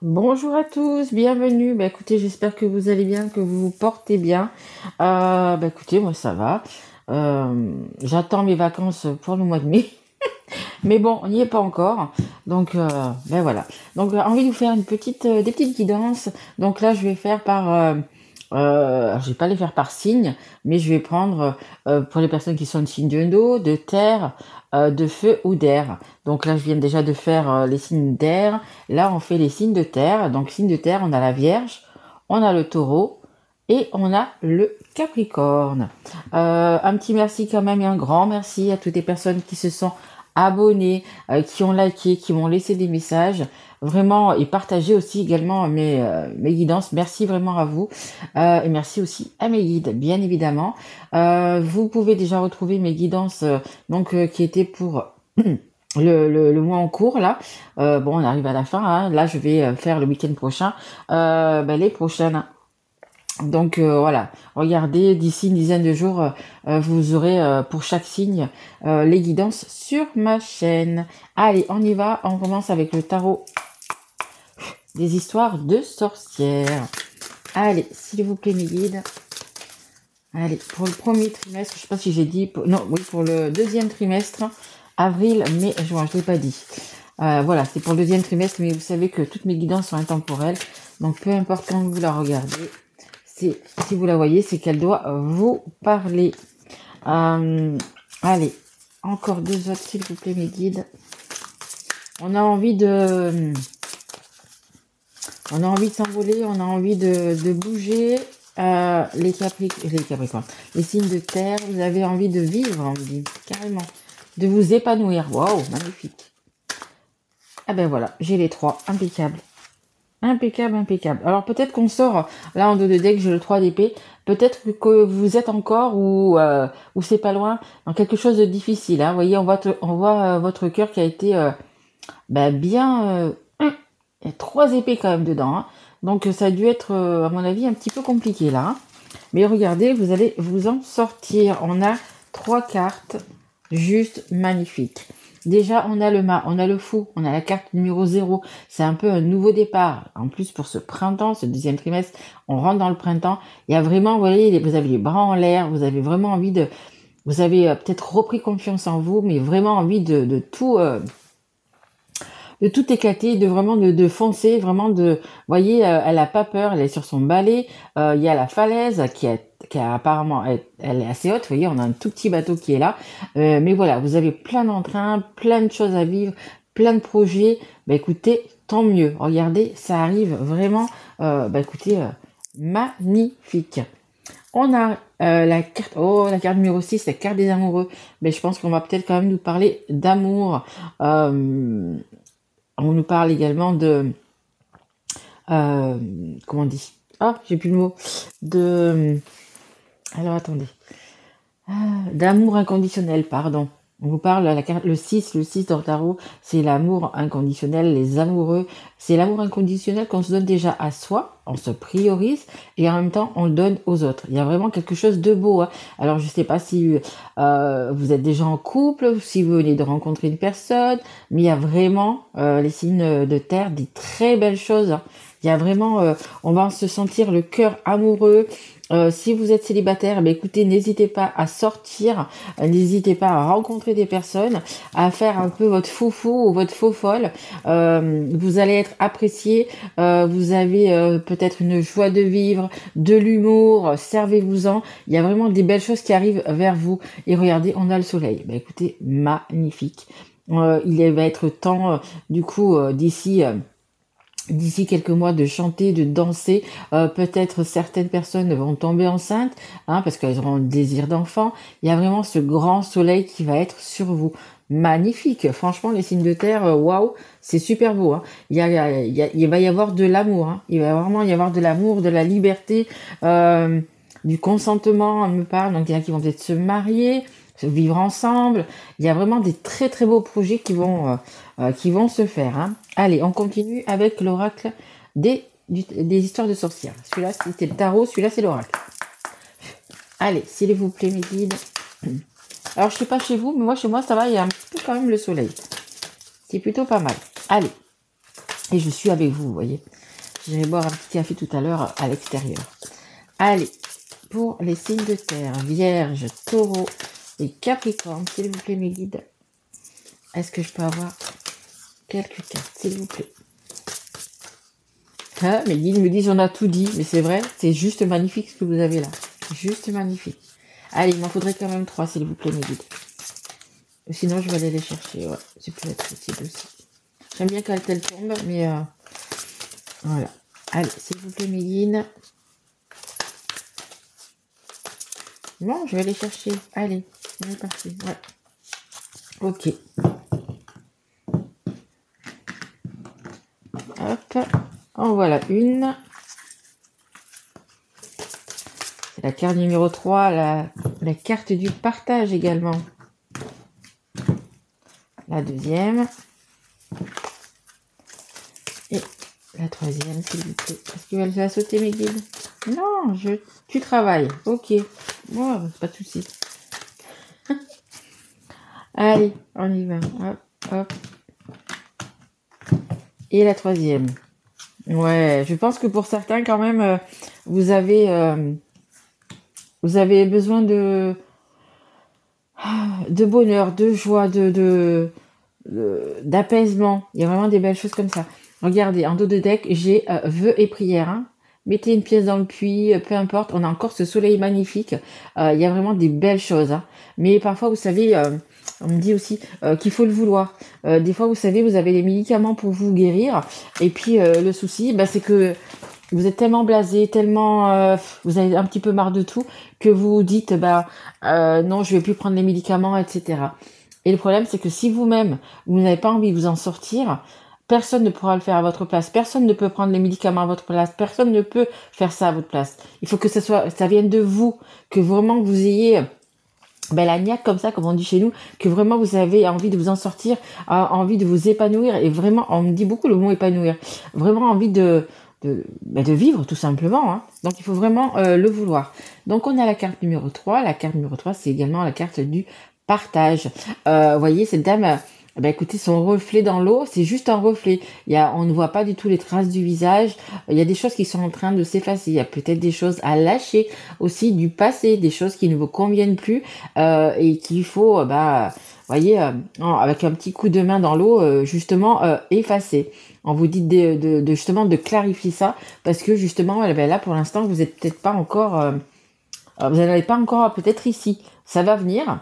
Bonjour à tous, bienvenue. Bah, écoutez, j'espère que vous allez bien, que vous vous portez bien. Écoutez, moi ça va. J'attends mes vacances pour le mois de mai, mais bon, on n'y est pas encore. Donc, voilà. Donc, envie de vous faire des petites guidances. Donc là, je vais faire alors, je vais pas les faire par signe, mais je vais prendre pour les personnes qui sont de signe d'eau, de terre, de feu ou d'air. Donc là, je viens déjà de faire les signes d'air. Là, on fait les signes de terre. Donc, signe de terre, on a la Vierge, on a le Taureau et on a le Capricorne. Un petit merci quand même et un grand merci à toutes les personnes qui se sont abonnés, qui ont liké, qui m'ont laissé des messages, vraiment, et partagé aussi également mes guidances. Merci vraiment à vous. Et merci aussi à mes guides, bien évidemment. Vous pouvez déjà retrouver mes guidances qui étaient pour le mois en cours là. Bon, on arrive à la fin, hein. Là, je vais faire le week-end prochain, les prochaines. Donc voilà, regardez, d'ici une dizaine de jours, vous aurez pour chaque signe les guidances sur ma chaîne. Allez, on y va, on commence avec le tarot des histoires de sorcières. Allez, s'il vous plaît mes guides. Allez, pour le premier trimestre, je sais pas si j'ai dit, non, oui, pour le deuxième trimestre, avril, mai, juin, je l'ai pas dit. Voilà, c'est pour le deuxième trimestre, mais vous savez que toutes mes guidances sont intemporelles, donc peu importe quand vous la regardez, si vous la voyez, c'est qu'elle doit vous parler. Allez, encore deux autres, s'il vous plaît, mes guides. On a envie de s'envoler, on a envie de bouger. Les Capricornes, les signes de terre, vous avez envie de vivre, on dit, carrément, de vous épanouir. Waouh, magnifique. Ah ben voilà, j'ai les trois, impeccable. Impeccable, impeccable. Alors peut-être qu'on sort, là en dos de deck, j'ai le 3 d'épée, peut-être que vous êtes encore ou c'est pas loin, dans quelque chose de difficile. Hein. Vous voyez, on voit votre cœur qui a été bien... il y a 3 épées quand même dedans. Hein. Donc ça a dû être, à mon avis, un petit peu compliqué là. Hein. Mais regardez, vous allez vous en sortir. On a 3 cartes juste magnifiques. Déjà, on a le mât, on a le fou, on a la carte numéro 0. C'est un peu un nouveau départ. En plus, pour ce printemps, ce deuxième trimestre, on rentre dans le printemps. Il y a vraiment, vous voyez, vous avez les bras en l'air, vous avez vraiment envie de... Vous avez peut-être repris confiance en vous, mais vraiment envie de tout... de tout éclater, de vraiment de foncer, vraiment de... Vous voyez, elle a pas peur, elle est sur son balai. Il y a la falaise qui a apparemment... Elle est assez haute, vous voyez, on a un tout petit bateau qui est là. Mais voilà, vous avez plein d'entrain, plein de choses à vivre, plein de projets. Écoutez, tant mieux. Regardez, ça arrive vraiment, magnifique. On a la carte numéro 6, la carte des amoureux. Mais je pense qu'on va peut-être quand même nous parler d'amour. On nous parle également de... comment on dit? Ah, j'ai plus le mot. Alors, attendez. D'amour inconditionnel, pardon. On vous parle, la carte, le 6 dans le tarot, c'est l'amour inconditionnel, les amoureux. C'est l'amour inconditionnel qu'on se donne déjà à soi, on se priorise, et en même temps, on le donne aux autres. Il y a vraiment quelque chose de beau. Hein. Alors, je sais pas si vous êtes déjà en couple, si vous venez de rencontrer une personne, mais il y a vraiment, les signes de terre, des très belles choses. Hein. Il y a vraiment, on va se sentir le cœur amoureux. Si vous êtes célibataire, écoutez, n'hésitez pas à sortir, n'hésitez pas à rencontrer des personnes, à faire un peu votre foufou ou votre faux folle. Vous allez être apprécié, vous avez peut-être une joie de vivre, de l'humour, servez-vous-en. Il y a vraiment des belles choses qui arrivent vers vous. Et regardez, on a le soleil. Écoutez, magnifique. Il va être temps, d'ici quelques mois de chanter, de danser. Peut-être certaines personnes vont tomber enceintes parce qu'elles auront le désir d'enfant. Il y a vraiment ce grand soleil qui va être sur vous. Magnifique. Franchement, les signes de terre, waouh, c'est super beau. Hein. Il va y avoir de l'amour. Hein. Il va vraiment y avoir de l'amour, de la liberté, du consentement, on me parle. Donc, il y en a qui vont peut-être se marier, vivre ensemble. Il y a vraiment des très très beaux projets qui vont se faire. Hein. Allez, on continue avec l'oracle des histoires de sorcières. Celui-là, c'était le tarot, celui-là, c'est l'oracle. Allez, s'il vous plaît, mes guides. Alors, je sais pas chez vous, mais moi, chez moi, ça va, il y a un petit peu quand même le soleil. C'est plutôt pas mal. Allez. Et je suis avec vous, vous voyez. J'irai boire un petit café tout à l'heure à l'extérieur. Allez, pour les signes de terre, Vierge, Taureau et Capricorne, s'il vous plaît, mes guides. Est-ce que je peux avoir quelques cartes, s'il vous plaît? Ah, mes guides me disent on a tout dit, mais c'est vrai, c'est juste magnifique ce que vous avez là. Juste magnifique. Allez, il m'en faudrait quand même 3, s'il vous plaît, mes guides. Sinon, je vais aller les chercher. Ouais, c'est peut être possible aussi. J'aime bien quand elle tombe, mais voilà. Allez, s'il vous plaît, mes guides. Non, je vais aller chercher. Allez, on est parti. Ouais. Ok. Hop. En voilà une. C'est la carte numéro 3, la carte du partage également. La deuxième. Et la troisième, s'il vous plaît. Est-ce qu'elle va sauter, mes guides? Non, tu travailles. Ok. Bon, pas de souci. Allez, on y va. Hop, hop. Et la troisième. Ouais, je pense que pour certains, quand même, vous avez besoin de bonheur, de joie, d'apaisement. Il y a vraiment des belles choses comme ça. Regardez, en dos de deck, j'ai vœux et prières. Hein. Mettez une pièce dans le puits, peu importe. On a encore ce soleil magnifique. Il y a vraiment des belles choses. Hein. Mais parfois, vous savez, on me dit aussi qu'il faut le vouloir. Des fois, vous savez, vous avez les médicaments pour vous guérir. Et puis, le souci, bah, c'est que vous êtes tellement blasé, tellement... vous avez un petit peu marre de tout, que vous dites, non, je vais plus prendre les médicaments, etc. Et le problème, c'est que si vous-même, vous n'avez pas envie de vous en sortir, personne ne pourra le faire à votre place. Personne ne peut prendre les médicaments à votre place. Personne ne peut faire ça à votre place. Il faut que ça vienne de vous, que vraiment vous ayez la niaque comme ça, comme on dit chez nous, que vraiment vous avez envie de vous en sortir, envie de vous épanouir. Et vraiment, on me dit beaucoup le mot épanouir. Vraiment envie de vivre tout simplement. Hein. Donc il faut vraiment le vouloir. Donc on a la carte numéro 3. La carte numéro 3, c'est également la carte du partage. Vous voyez, cette dame, écoutez, son reflet dans l'eau, c'est juste un reflet. On ne voit pas du tout les traces du visage. Il y a des choses qui sont en train de s'effacer. Il y a peut-être des choses à lâcher aussi du passé, des choses qui ne vous conviennent plus et qu'il faut, voyez, avec un petit coup de main dans l'eau, justement, effacer. On vous dit justement de clarifier ça parce que justement, là, pour l'instant, vous n'êtes peut-être pas encore... vous n'allez pas encore peut-être ici. Ça va venir.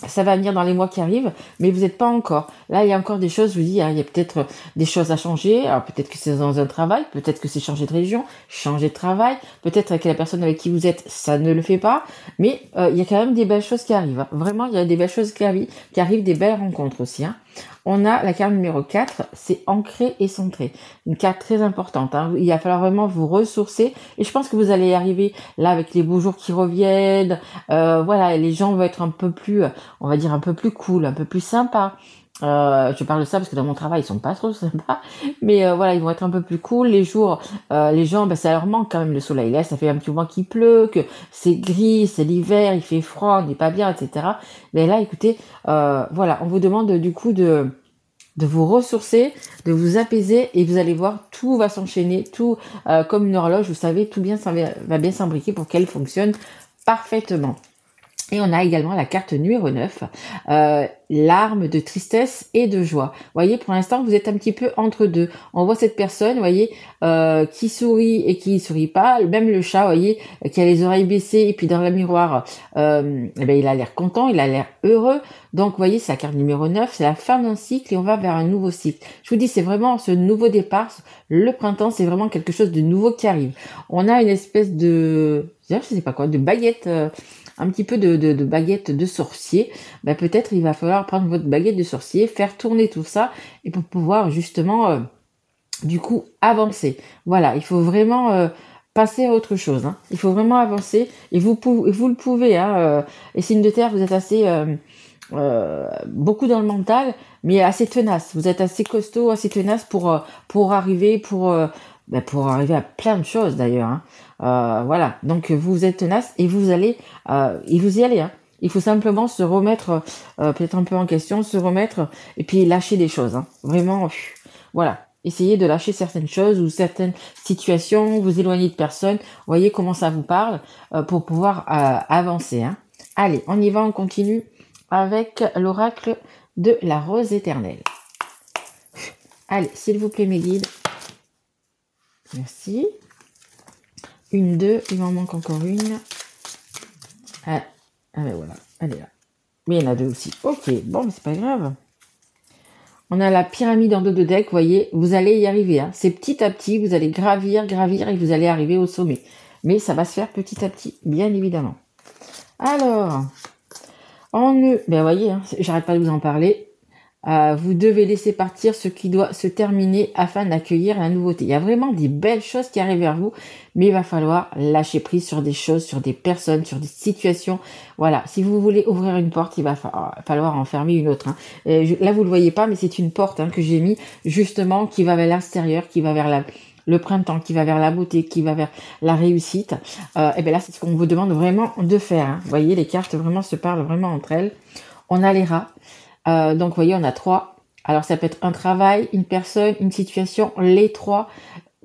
Ça va venir dans les mois qui arrivent, mais vous n'êtes pas encore. Là, il y a encore des choses, je vous dis, hein, il y a peut-être des choses à changer. Alors, peut-être que c'est dans un travail, peut-être que c'est changer de région, changer de travail. Peut-être que la personne avec qui vous êtes, ça ne le fait pas. Mais il y a quand même des belles choses qui arrivent. Hein. Vraiment, il y a des belles choses qui arrivent, des belles rencontres aussi. Hein. On a la carte numéro 4, c'est ancré et centré. Une carte très importante. Hein. Il va falloir vraiment vous ressourcer. Et je pense que vous allez y arriver là avec les beaux jours qui reviennent. Voilà, les gens vont être un peu plus, on va dire, un peu plus cool, un peu plus sympa. Je parle de ça parce que dans mon travail, ils sont pas trop sympas. Mais voilà, ils vont être un peu plus cool. Les jours, les gens, ça leur manque quand même le soleil. Là, ça fait un petit moment qu'il pleut, que c'est gris, c'est l'hiver, il fait froid, on n'est pas bien, etc. Mais là, écoutez, voilà, on vous demande du coup de vous ressourcer, de vous apaiser et vous allez voir, tout va s'enchaîner, tout comme une horloge, vous savez, tout va bien s'imbriquer pour qu'elle fonctionne parfaitement. Et on a également la carte numéro 9, l'arme de tristesse et de joie. Vous voyez, pour l'instant, vous êtes un petit peu entre deux. On voit cette personne, vous voyez, qui sourit et qui sourit pas. Même le chat, vous voyez, qui a les oreilles baissées et puis dans le miroir, il a l'air content, il a l'air heureux. Donc, vous voyez, c'est la carte numéro 9, c'est la fin d'un cycle et on va vers un nouveau cycle. Je vous dis, c'est vraiment ce nouveau départ. Le printemps, c'est vraiment quelque chose de nouveau qui arrive. On a une espèce de, je sais pas quoi, de baguette, un petit peu de baguette de sorcier, peut-être il va falloir prendre votre baguette de sorcier, faire tourner tout ça, et pour pouvoir justement, du coup, avancer. Voilà, il faut vraiment passer à autre chose. Hein. Il faut vraiment avancer, et vous le pouvez. Hein, les signes de terre, vous êtes assez... beaucoup dans le mental, mais assez tenace. Vous êtes assez costaud, assez tenace pour arriver, pour arriver à plein de choses d'ailleurs. Hein. Voilà, donc vous êtes tenace et vous allez, et vous y allez. Hein. Il faut simplement se remettre peut-être un peu en question, se remettre et puis lâcher des choses. Hein. Vraiment, voilà. essayez de lâcher certaines choses ou certaines situations, vous éloigner de personnes. Voyez comment ça vous parle pour pouvoir avancer. Hein. Allez, on y va, on continue avec l'oracle de la rose éternelle. Allez, s'il vous plaît, mes guides. Merci. Une, deux, il m'en manque encore une. Ah ben voilà, elle est là. Mais il y en a deux aussi. Ok, bon, mais c'est pas grave. On a la pyramide en dos de deck, vous voyez, vous allez y arriver. Hein. C'est petit à petit, vous allez gravir et vous allez arriver au sommet. Mais ça va se faire petit à petit, bien évidemment. Alors, ben voyez, hein, j'arrête pas de vous en parler. Vous devez laisser partir ce qui doit se terminer afin d'accueillir la nouveauté. Il y a vraiment des belles choses qui arrivent vers vous, mais il va falloir lâcher prise sur des choses, sur des personnes, sur des situations. Voilà, si vous voulez ouvrir une porte, il va falloir en fermer une autre. Hein. Là, vous le voyez pas, mais c'est une porte que j'ai mis justement qui va vers l'extérieur, qui va vers le printemps, qui va vers la beauté, qui va vers la réussite. Et bien là, c'est ce qu'on vous demande vraiment de faire. Hein. Vous voyez, les cartes vraiment se parlent vraiment entre elles. On a les rats. Donc, vous voyez, on a 3. Alors, ça peut être un travail, une personne, une situation, les 3.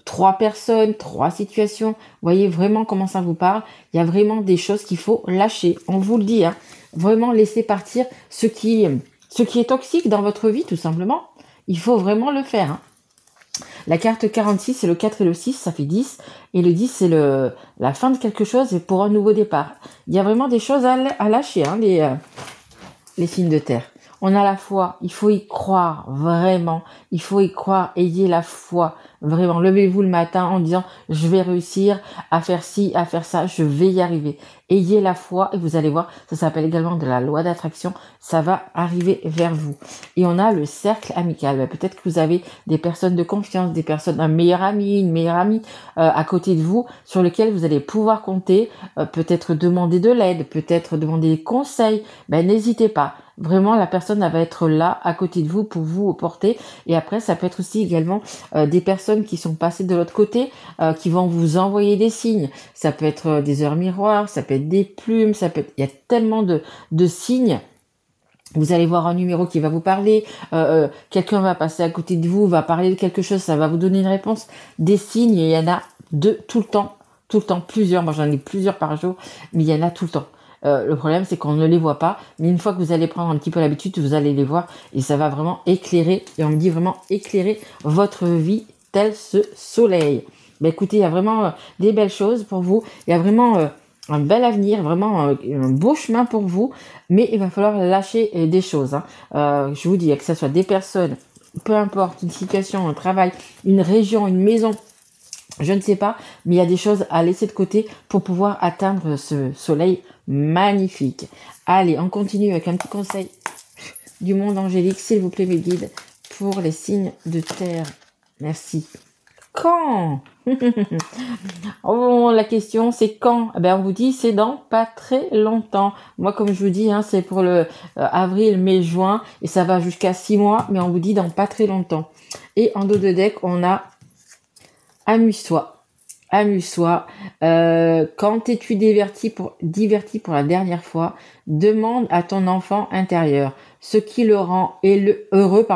3 personnes, 3 situations. Vous voyez vraiment comment ça vous parle. Il y a vraiment des choses qu'il faut lâcher. On vous le dit, hein. Vraiment laisser partir ce qui est toxique dans votre vie, tout simplement. Il faut vraiment le faire. Hein. La carte 46, c'est le 4 et le 6, ça fait 10. Et le 10, c'est la fin de quelque chose et pour un nouveau départ. Il y a vraiment des choses à lâcher, hein, les signes de terre. On a la foi, il faut y croire, vraiment. Il faut y croire, ayez la foi, vraiment. Levez-vous le matin en disant, je vais réussir à faire ci, à faire ça, je vais y arriver. Ayez la foi et vous allez voir, ça s'appelle également de la loi d'attraction, ça va arriver vers vous. Et on a le cercle amical. Ben, peut-être que vous avez des personnes de confiance, des personnes, un meilleur ami, une meilleure amie à côté de vous sur lequel vous allez pouvoir compter, peut-être demander de l'aide, peut-être demander des conseils. Ben, n'hésitez pas. Vraiment, la personne elle va être là à côté de vous pour vous porter. Et après, ça peut être aussi également des personnes qui sont passées de l'autre côté, qui vont vous envoyer des signes. Ça peut être des heures miroirs, ça peut être des plumes, il y a tellement de signes. Vous allez voir un numéro qui va vous parler, quelqu'un va passer à côté de vous, va parler de quelque chose, ça va vous donner une réponse. Des signes, il y en a tout le temps, plusieurs. Moi, j'en ai plusieurs par jour, mais il y en a tout le temps. Le problème, c'est qu'on ne les voit pas. Mais une fois que vous allez prendre un petit peu l'habitude, vous allez les voir et ça va vraiment éclairer, et on me dit vraiment éclairer votre vie tel ce soleil. Ben écoutez, il y a vraiment des belles choses pour vous. Il y a vraiment un bel avenir, vraiment un beau chemin pour vous. Mais il va falloir lâcher des choses. Hein. Je vous dis, que ce soit des personnes, peu importe, une situation, un travail, une région, une maison, je ne sais pas, mais il y a des choses à laisser de côté pour pouvoir atteindre ce soleil magnifique. Allez, on continue avec un petit conseil du monde angélique, s'il vous plaît, mes guides, pour les signes de terre. Merci. Quand Oh, la question, c'est quand? On vous dit, c'est dans pas très longtemps. Moi, comme je vous dis, hein, c'est pour le avril, mai, juin, et ça va jusqu'à 6 mois, mais on vous dit dans pas très longtemps. Et en dos de deck, on a amuse-toi. Amuse-toi. Quand es-tu diverti pour la dernière fois, demande à ton enfant intérieur ce qui le rend heureux,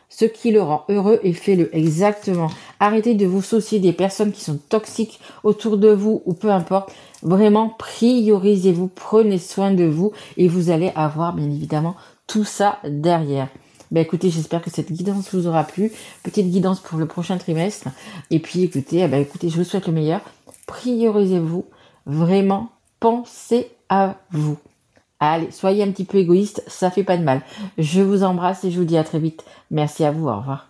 ce qui le rend heureux et fais-le exactement. Arrêtez de vous soucier des personnes qui sont toxiques autour de vous ou peu importe. Vraiment, priorisez-vous, prenez soin de vous et vous allez avoir bien évidemment tout ça derrière. Écoutez, j'espère que cette guidance vous aura plu. Petite guidance pour le prochain trimestre. Et puis écoutez, écoutez, je vous souhaite le meilleur. Priorisez-vous. Vraiment, pensez à vous. Allez, soyez un petit peu égoïste, ça fait pas de mal. Je vous embrasse et je vous dis à très vite. Merci à vous, au revoir.